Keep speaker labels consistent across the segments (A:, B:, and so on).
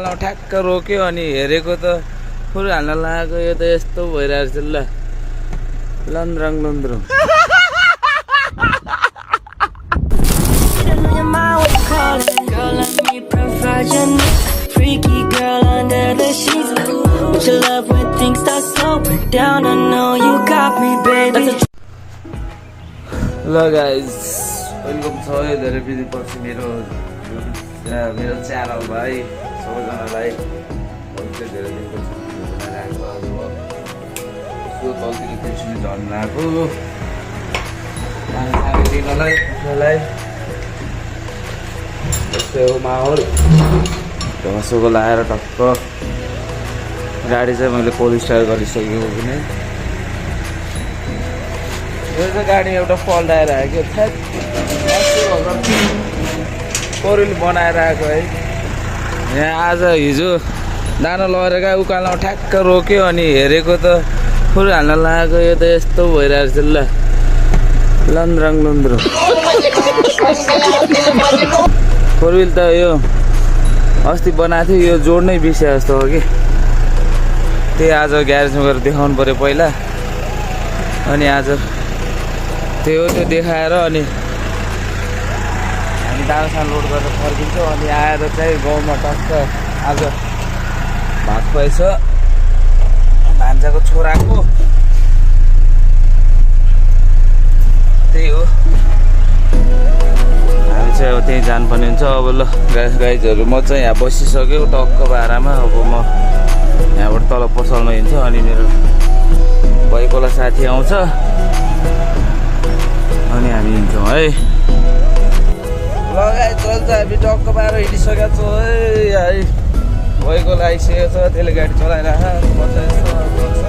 A: ठ्याक्क रोक्यो अनि हेरेको त फुल हाल्न लागेको यो त यस्तो भइरहेछ ल लन्द्रङ लन्द्रङ ल गाइज वेलकम छ धेरै पछि मेरो च्यानल भाइ सबैजनालाई धेरै दिनपछि बनाइरहेको अब यसो तलतिर त्यसरी झर्न आएको दिनलाई यस्तै हो माहौल घसोको लाएर टक्क गाडी चाहिँ मैले कोल्ड स्टार्ट गरिसकेको पनि यो चाहिँ गाडी एउटा फल्ट आएर आयो क्या कोरिल बनाएर आएको है यहाँ आज हिजो दाना लगेर उकालोमा ठ्याक्क रोक्यो अनि हेरेको त फुल हाल्न लागेको यो त यस्तो भइरहेछ ल लन्द्रङ लन्द्रङ फोरविल त यो अस्ति बनाएको थियो यो जोड्नै बिर्से जस्तो हो कि त्यही आज ग्यारेजमा गएर देखाउनु पऱ्यो पहिला अनि आज त्यो देखाएर अनि हामी दानासान लोड गरेर फर्किन्छौँ अनि आएर चाहिँ गाउँमा टक्क आज भात खुवाइछ भान्जाको छोराको त्यही हो हामी चाहिँ अब त्यहीँ जानुपर्ने हुन्छ अब ल गाइजहरू म चाहिँ यहाँ बसिसक्यो टक्क भाडामा अब म यहाँबाट तल पसलमा हिँड्छु अनि मेरो भएकोला साथी आउँछ अनि हामी हिँड्छौँ है लगाइ चल्छ हामी टक्क पाएर हिँडिसकेका छौँ है भएको आइसकेको छ त्यसले गाडी चलाइरहेको हिँडिसकेको छ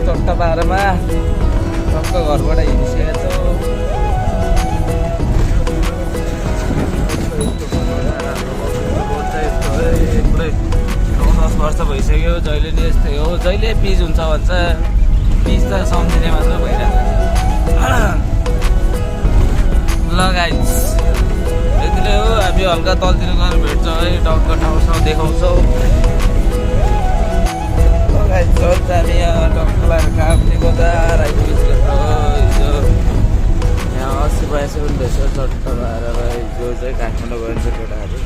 A: चट्ट पारमा टक्क घरबाट हिँडिसकेको छ 10 वर्ष भइसक्यो जहिले नि यस्तै हो जहिले पिच हुन्छ भन्छ पिच त सम्झिने मात्र भइरहेको ल गाइस यति नै हो हामी हल्का तलतिर गएर भेट्छौँ है टक्क ठाउँसँग देखाउँछौँ ल गाइस चल्छ हामी यहाँ टक्क लगाएर कामले बजार आइपुगेको हिजो यहाँ 80 पैसा पनि भएछ चट्ट भएर हिजो चाहिँ काठमाडौँ गइन्छ केटाहरू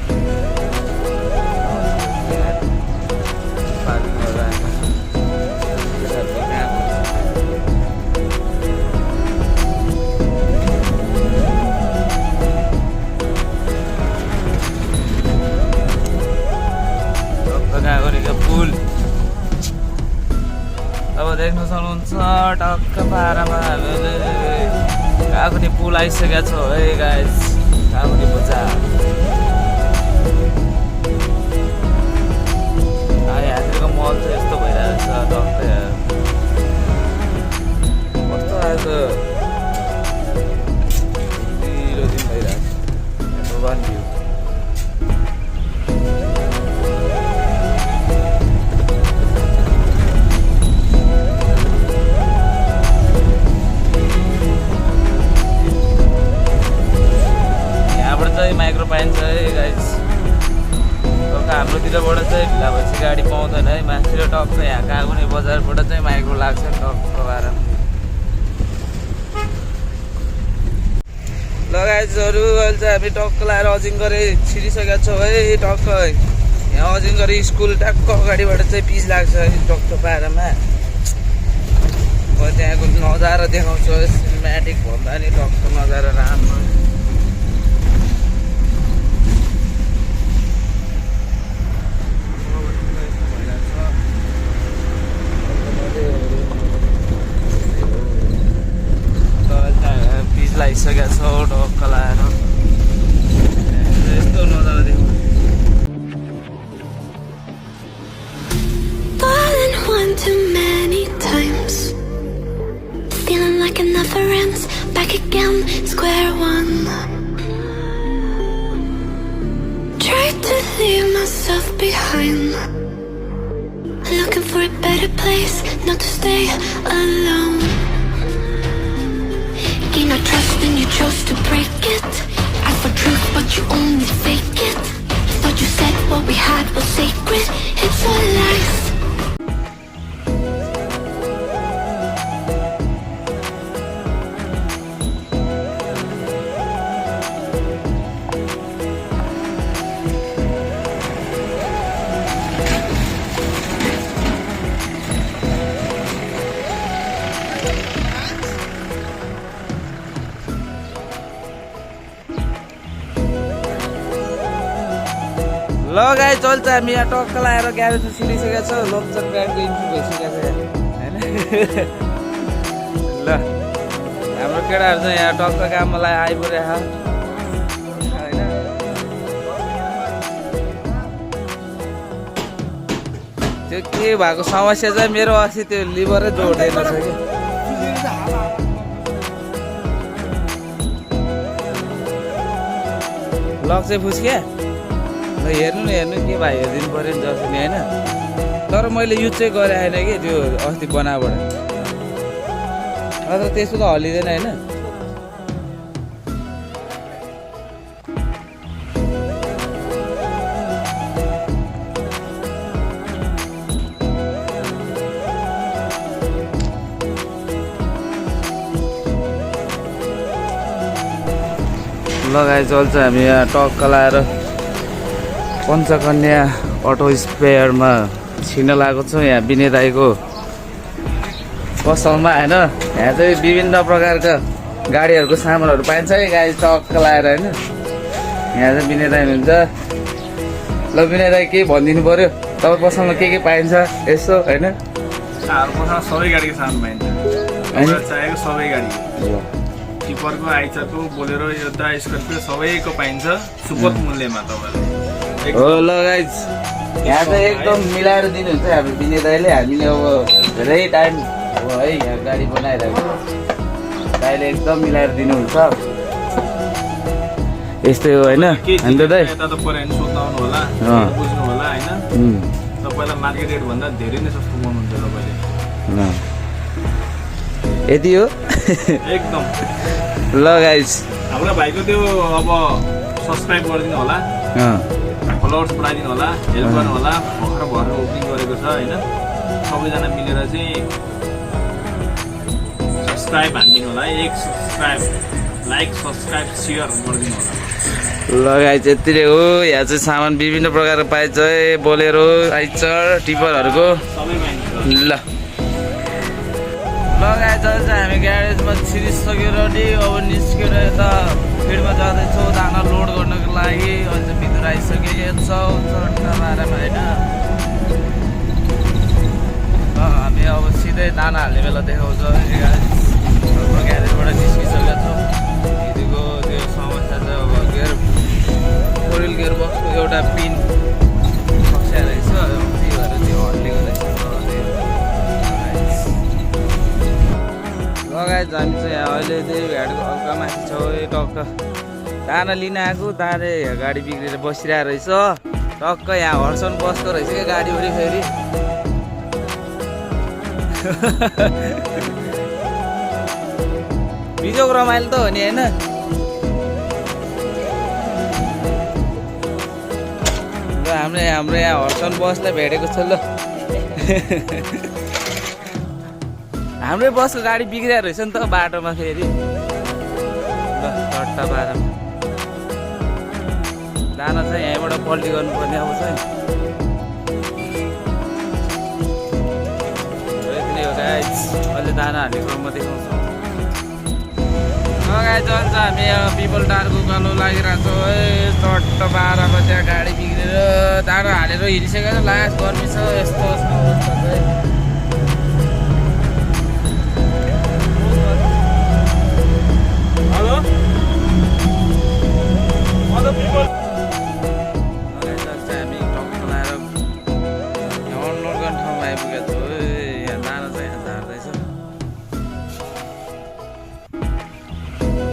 A: पुल अब देख्न सक्नुहुन्छ टक्क पारामा हामीले काकुनी पुल आइसकेका छौँ है गाइस काकुनी बजार यहाँतिरको मल चाहिँ यस्तो भइरहेको छ टक्क कस्तो आएको ढिलो दिन भइरहेको छ वान भ्यू माइक्रो पाइन्छ है गाइस हाम्रोतिरबाट चाहिँ ढिला भएपछि गाडी पाउँदैन है माथितिर टक्क यहाँ काकुने बजारबाट चाहिँ माइक्रो लाग्छ टक्क भएर लगाइजहरू अहिले चाहिँ हामी टक्क लगाएर अजिङ गरे छिरिसकेका छौँ है टक्क यहाँ अजिङ गरे स्कुल टक्क अगाडिबाट चाहिँ पिच लाग्छ है टक्क पारामा त्यहाँको नजारा देखाउँछु सिनेमेटिक भन्दा नि टक्क नजारा राम्रो लागिसकेका छौँ टक्क लगाएर यस्तो नजारा देख्नु
B: back again, square one. Tried to leave myself behind, looking for a better place, not to stay alone. not trust and you chose to break it. Ask for truth but you only fake it. Thought you said what we had was sacred. It's all lies.
A: ल गाई चल्छ हामी यहाँ टक्क लगाएर garage छिरिसकेको छ लोकचन ब्रान्डको entry भइसकेको छ होइन ल हाम्रो केटाहरू चाहिँ यहाँ टक्क काममा आइपरेको होइन त्यो के भएको समस्या चाहिँ मेरो अस्ति त्यो लिभरै जोड्दैन छ कि लक चाहिँ फुस्क्या हेर्नु न हेर्नु के भाइ हेरिदिनु पऱ्यो नि जसरी होइन तर मैले युज चाहिँ गरेँ होइन कि त्यो अस्ति बनाबाट तर त्यसो त हल्लिँदैन होइन लगाइ चल्छ हामी यहाँ टक्क लाएर पञ्चकन्या अटो स्पेयरमा छिर्न लागेको छौँ यहाँ विनय दाईको पसलमा होइन यहाँ चाहिँ विभिन्न प्रकारका गाडीहरूको सामानहरू पाइन्छ है गाडी टक्क लाएर होइन यहाँ चाहिँ विनय दाई हुनुहुन्छ ल विनय दाई केही भनिदिनु पऱ्यो तपाईँ पसलमा के पाइन्छ यसो होइन
C: पसलमा सबै गाडीको सामान पाइन्छ चाहेको सबै गाडी टिपरको आइचरको बोलेरो योद्धा स्कर्पियो सबैको पाइन्छ सुपथ मूल्यमा तपाईँलाई
A: हो ल गाइज यहाँ चाहिँ एकदम मिलाएर दिनुहुन्छ हाम्रो विनय दाइले हामीले अब धेरै टाइम हो है यहाँ गाडी बनाइरहेको दाइले एकदम मिलाएर दिनुहुन्छ यस्तै हो होइन अन्त दाइ
C: यता त पऱ्यो भने सोध्नु आउनु होला बुझ्नु होला होइन तपाईँलाई मार्केट रेट भन्दा धेरै नै सस्तो पाउनुहुन्छ तपाईँले
A: यति हो
C: एकदम
A: ल गाइज
C: हाम्रो भाइको त्यो अब सब्सक्राइब गरिदिनु होला फलोवर्स बढाइदिनु होला हेल्प गर्नु होला भर्खर ओपनिङ गरेको छ होइन सबैजना मिलेर चाहिँ सब्सक्राइब हानिदिनु होला एक सब्सक्राइब लाइक सब्सक्राइब सेयर गरिदिनु होला
A: लगाइ चाहिँ यति हो यहाँ चाहिँ सामान विभिन्न प्रकारको पाइन्छ है बोलेरो आइचर टिपरहरूको
C: सबै पाइन्छ
A: ल लगाइ चाहिँ हामी ग्यारेजमा छिरिसक्यो रेडी अब निस्केर यता फिल्डमा जाँदैछौँ दाना लोड गर्नको लागि अहिले भित्र आइसकेको छ बाह्रमा होइन हामी अब सिधै दाना हाल्ने बेला देखाउँछ ग्यारेजबाट निस्किसकेका छौँ यतिको त्यो समस्या चाहिँ अब गियर फोर व्हिल गियर बक्सको एउटा पिन खस्या रहेछ त्यही भएर त्यो हल्लिएको रहेछ लगायत हामी चाहिँ यहाँ अहिले त्यही भेटको हल्का माथि छौँ टक्क दाना लिन आएको दाना गाडी बिग्रेर बसिरहेको रहेछ टक्क यहाँ हर्सन बस्दो रहेछ क्या गाडी वरि फेरि बिजोक रमाइलो त हो नि होइन र हाम्रो यहाँ हर्सन बसलाई भेटेको छ ल हाम्रै बसको गाडी बिग्रिरहेको रहेछ नि त बाटोमा फेरि ल टट्टा बाह्रमा दाना चाहिँ यहीँबाट पल्टी गर्नुपर्ने अब चाहिँ अहिले दाना हाल्ने क्रममा देखाउँछौँ लगाइ जान्छ हामी यहाँ पिपल टारको उकालो लागिरहेको छौँ है टट्ट बाह्रमा त्यहाँ गाडी बिग्रेर दाना हालेर हिँडिसकेको छ लास्ट गर्मी छ यस्तो अवस्था चाहिँ
C: हेलो अदर पिपल
A: हामी टक्क लाएर अनलोड गर्ने ठाउँमा आइपुगेको छौँ यहाँ दाना चाहिँ यहाँ झार्दैछ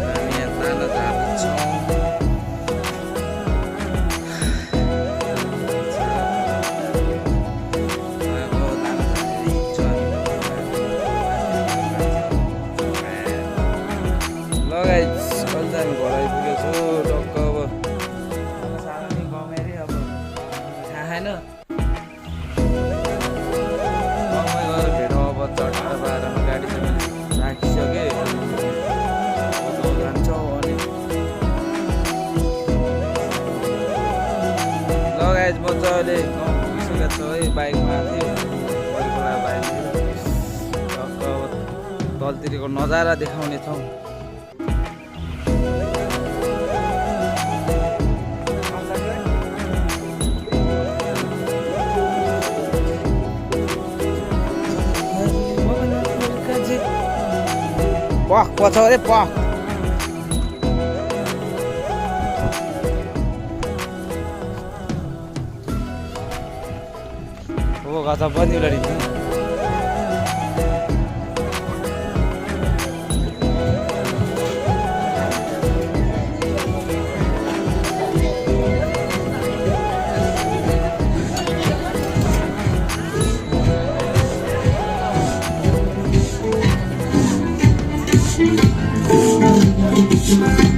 A: हामी यहाँ दाना झार्दैछौँ दाना टक्क अब सानो नि गमेरै अब थाहा छैन गमै गएर भेटौँ अब चट्टा बाह्रमा गाडी चाहिँ मैले राखिसकेँ अब जान्छौँ अनि लगायत मजाले गाउँ पुगिसकेको छ है बाइकमा थियो पहिला बाइक टक्क अब तलतिरको नजारा देखाउने ठाउँ पख पछाडि पख हो गथा पनि लडी
B: Thank you.